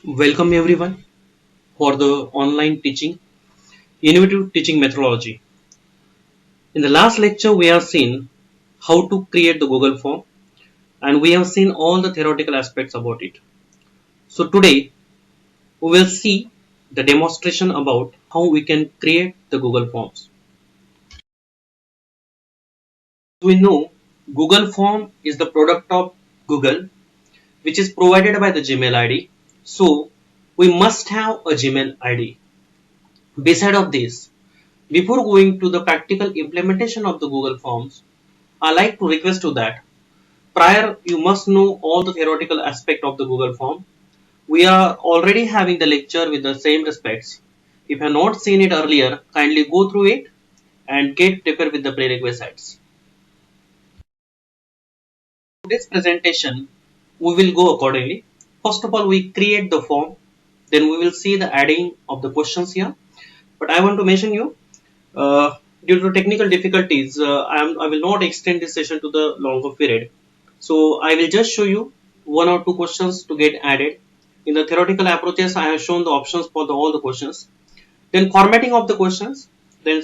Welcome everyone for the online teaching, innovative teaching methodology. In the last lecture, we have seen how to create the Google form and we have seen all the theoretical aspects about it. So today, we will see the demonstration about how we can create the Google forms. We know Google form is the product of Google, which is provided by the Gmail ID. So we must have a Gmail ID. Beside of this, before going to the practical implementation of the Google Forms, I like to request to that prior you must know all the theoretical aspect of the Google Form. We are already having the lecture with the same respects. If you have not seen it earlier, kindly go through it and get prepared with the prerequisites. This presentation we will go accordingly. First of all, we create the form, then we will see the adding of the questions here. But I want to mention you due to technical difficulties, I will not extend this session to the longer period. So I will just show you one or two questions to get added. In the theoretical approaches, I have shown the options for all the questions. Then formatting of the questions, then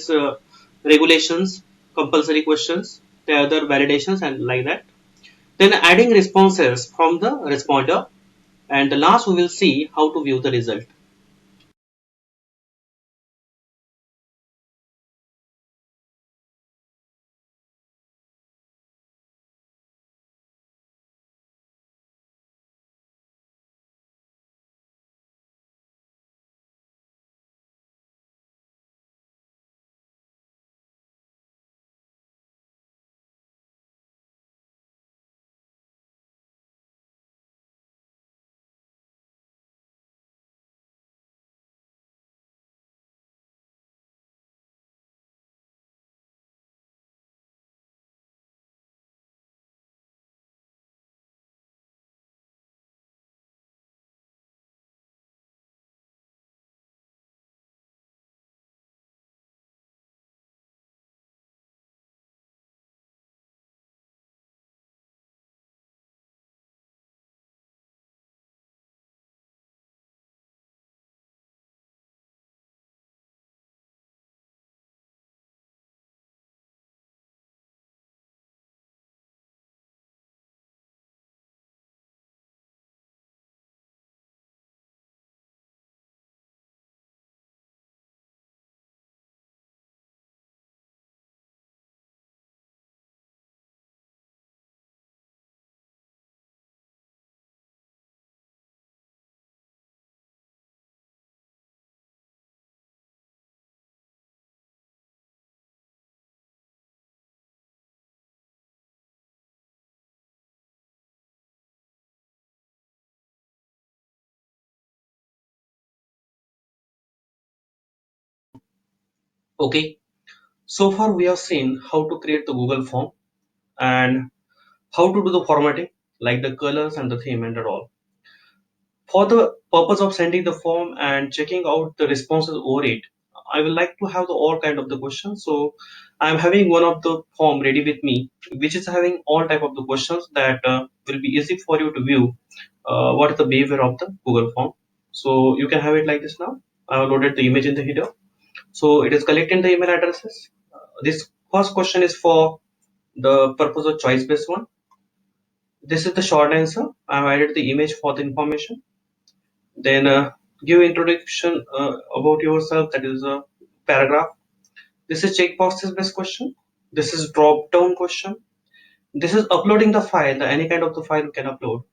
regulations, compulsory questions, the other validations and like that. Then adding responses from the responder. And the last we will see how to view the result. Okay. So far we have seen how to create the Google form and how to do the formatting like the colors and the theme and all. For the purpose of sending the form and checking out the responses over it, I will like to have the all kind of the questions. So I'm having one of the form ready with me, which is having all type of the questions that will be easy for you to view what is the behavior of the Google form. So you can have it like this now. I have loaded the image in the header. So it is collecting the email addresses. This first question is for the purpose of choice based one. This is the short answer. I've added the image for the information. Then give introduction about yourself. That is a paragraph. This is checkboxes based question. This is drop down question. This is uploading the file. Any kind of the file you can upload.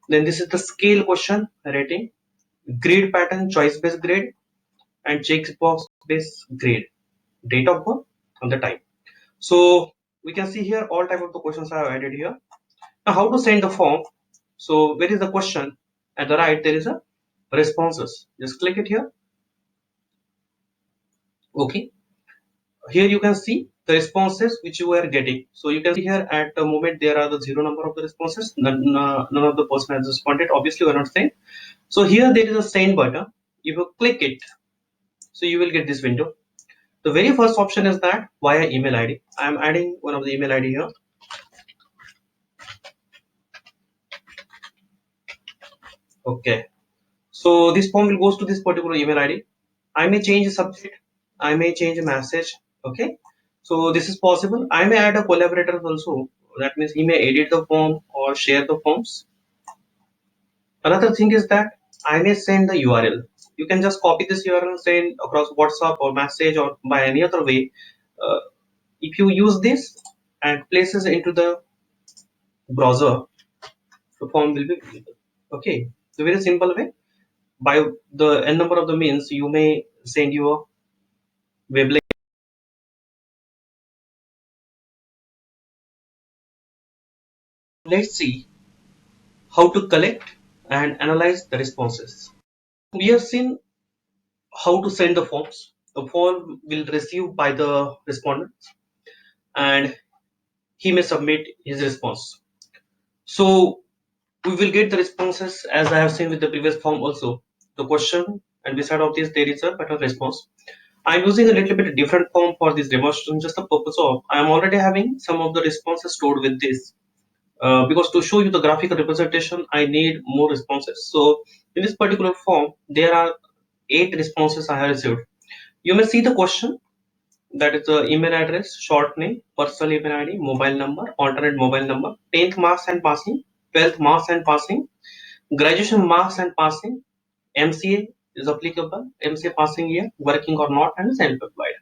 Then this is the scale question rating, grade pattern, choice based grade, and checkbox based grade. Date of birth and the time. So we can see here all type of the questions I have added here. Now how to send the form? So where is the question? At the right there is a responses. Just click it here. Okay. Here you can see the responses which you are getting. So you can see here at the moment there are the zero number of the responses. None of the person has responded. Obviously we are not saying. So here there is a send button. If you click it, so you will get this window. The very first option is that via email ID. I am adding one of the email ID here. Okay. So this form will goes to this particular email ID. I may change a subject, I may change a message. Okay, so this is possible. I may add a collaborator also. That means he may edit the form or share the forms. Another thing is that I may send the URL. You can just copy this URL, send across WhatsApp or message or by any other way. Uh, if you use this and places into the browser, the form will be visible. Okay, so very simple way. By the n number of the means, you may send your web link. Let's see how to collect and analyze the responses. We have seen how to send the forms. The form will receive by the respondent and he may submit his response. So we will get the responses as I have seen with the previous form also. The question and beside of this there is a better response. I'm using a little bit different form for this demonstration just the purpose of I am already having some of the responses stored with this. Because to show you the graphical representation, I need more responses. So in this particular form, there are 8 responses I have received. You may see the question, that is the email address, short name, personal email ID, mobile number, alternate mobile number, 10th marks and passing, 12th marks and passing, graduation marks and passing, MCA is applicable, MCA passing year, working or not, and self-employed.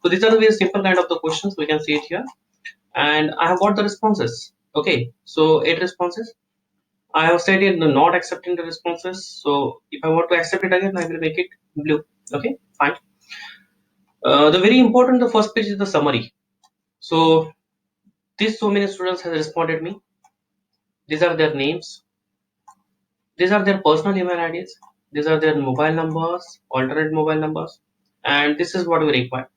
So these are the very simple kind of the questions we can see it here, and I have got the responses. Okay, so 8 responses. I have said in not accepting the responses. So if I want to accept it again, I will make it blue. Okay, fine. The very important, the first page is the summary. So these so many students have responded me. These are their names. These are their personal email IDs. These are their mobile numbers, alternate mobile numbers, and this is what we require.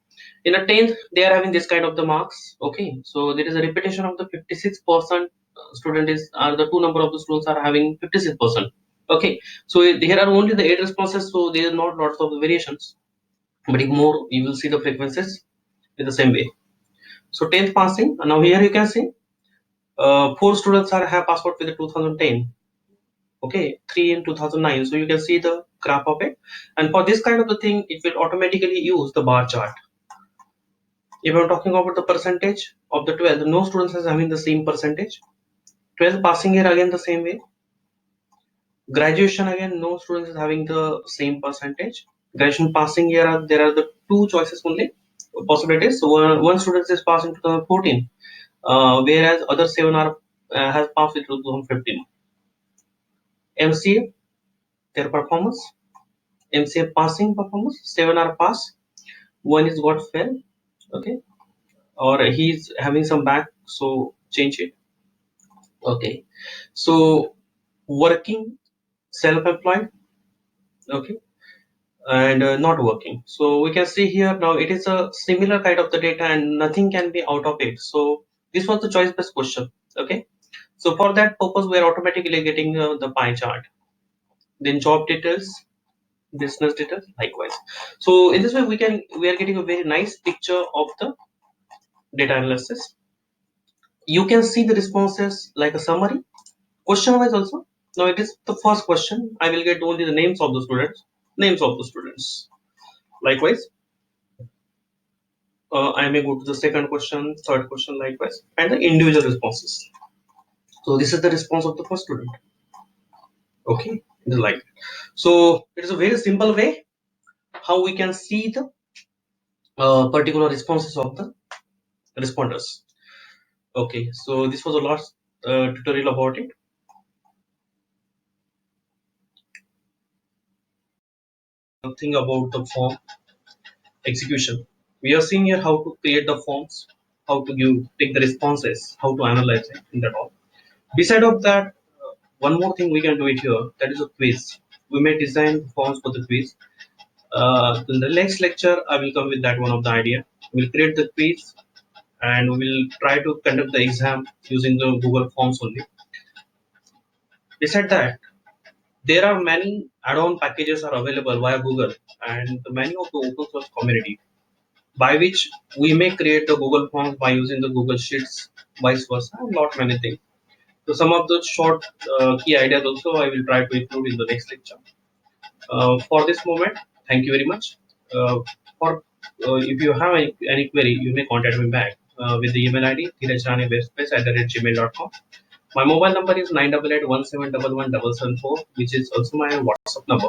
In a 10th, they are having this kind of the marks. Okay, so there is a repetition of the 56% student is the two number of the students are having 56%. Okay, so here are only the 8 responses, so there are not lots of the variations, but if more you will see the frequencies in the same way. So 10th passing, now here you can see 4 students are have passed out with the 2010. Okay, 3 in 2009, so you can see the graph of it, and for this kind of the thing it will automatically use the bar chart. If I'm talking about the percentage of the 12, no students is having the same percentage. 12 passing year again the same way. Graduation again, no students is having the same percentage. Graduation passing year, there are the two choices only possibilities. So one student is passing 2014, whereas other 7 are has passed in 2015. MCA, their performance, MCA passing performance, 7 are pass, one is got fail, okay, or he's having some back, so change it. Okay, so working, self-employed, okay, and not working. So we can see here now it is a similar kind of the data and nothing can be out of it. So this was the choice based question. Okay, so for that purpose we are automatically getting the pie chart, then job details, business details likewise. So in this way we are getting a very nice picture of the data analysis. You can see the responses like a summary question wise also. Now it is the first question, I will get only the names of the students, names of the students. Likewise, I may go to the second question, third question likewise, and the individual responses. So this is the response of the first student. Okay, it is like so. It is a very simple way how we can see the particular responses of the responders. Okay, so this was the last tutorial about it. Thing about the form execution. We are seeing here how to create the forms, how to give take the responses, how to analyze it, and that all. Beside of that, one more thing we can do it here, that is a quiz. We may design forms for the quiz. In the next lecture, I will come with that one of the idea. We'll create the quiz and we will try to conduct the exam using the Google Forms only. Beside that, there are many add-on packages are available via Google and many of the open source community by which we may create the Google Forms by using the Google Sheets, vice versa, and lot many things. So some of the short key ideas also I will try to include in the next lecture. For this moment, thank you very much. For if you have any query, you may contact me back with the email ID dheerajranibespace@gmail.com. My mobile number is 988 1711774, which is also my WhatsApp number.